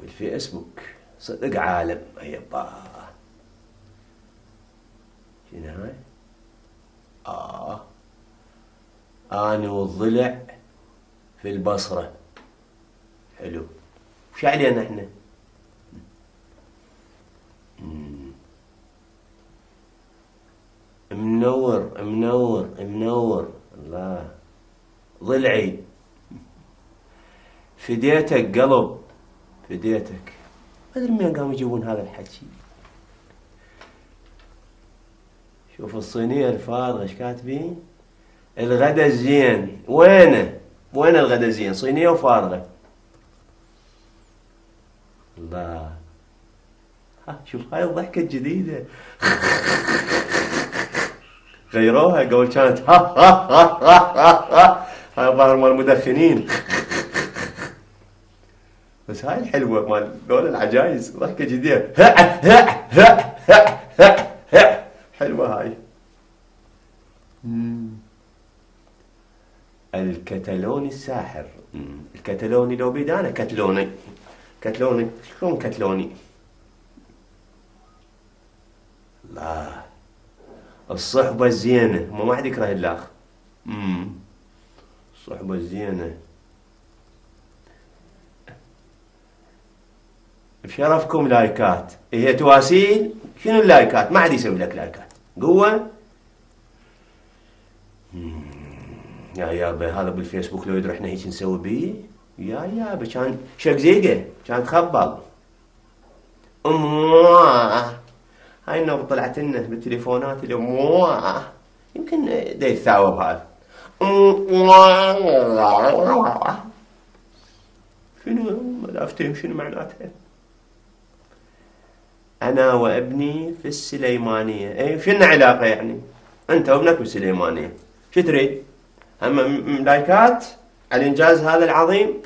بالفيسبوك صدق عالم. يبا شنو هاي؟ أنا والضلع في البصرة. حلو. وش علينا احنا؟ منور منور منور. الله ضلعي فديتك قلب، فديتك. ما ادري من قاموا يجيبون هذا الحكي. شوف الصينية الفارغة ايش كاتبين؟ الغدا الزين. وينه؟ وين الغدا الزين؟ صينية وفارغة. الله. شوف هاي الضحكة الجديدة. غيروها قبل كانت هاي الظاهر مال المدخنين. بس هاي الحلوة مال ذول العجايز، ضحكة جديدة. حلوة هاي. الكتالوني الساحر. الكتالوني لو بيد انا كتلوني. كتلوني شلون كتلوني؟ الله. الصحبة الزينة، ما حد يكره الاخ. الصحبة الزينة. بشرفكم لايكات. هي تواسيل. شنو اللايكات؟ ما حد يسوي لك لايكات. قوة. يا يابا هذا بالفيسبوك لو يدري احنا هيك نسوي بيه. يا يابا كان شقزيقة، كان تخبل. هاي النوب طلعت لنا بالتليفونات اللي يمكن دا يتثاوب هذا. شنو ما افتهم شنو معناتها؟ انا وابني في السليمانية. اي شنو علاقة يعني؟ انت وابنك بالسليمانية، شو تريد؟ اما لايكات على الانجاز هذا العظيم.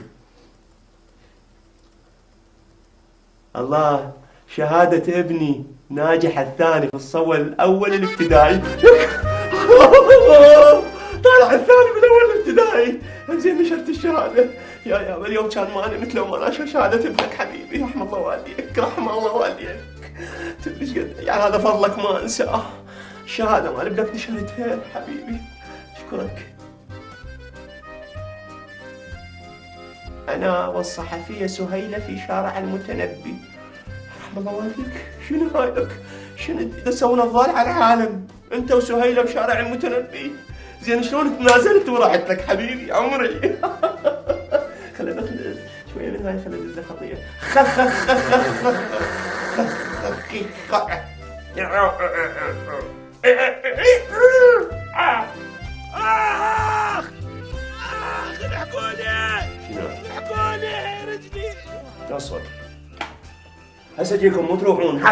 الله. شهادة ابني ناجح الثاني في الصف الأول الابتدائي. طالع الثاني من الأول الابتدائي. زين نشرت الشهادة. يا اليوم كان ماني مثله وما ناشر شهادة ابنك حبيبي. رحم الله والديك، رحم الله والديك. تدري ايش قد يعني هذا فضلك ما انساه. الشهادة مال ابنك نشرتها حبيبي. اشكرك. أنا والصحفية سهيلة في شارع المتنبي. رحم الله والديك. شنو هايلك؟ شنو تسوون الضال على العالم؟ أنت وسهيلة بشارع المتنبي. زين شلون تنازلت ورحت لك حبيبي عمري؟ خلينا ناخذ شوية من هاي، خلينا ندز خطية. الحقوني. شنو؟ الحقوني رجلي. اصبر هسه اجيكم مو تروحون.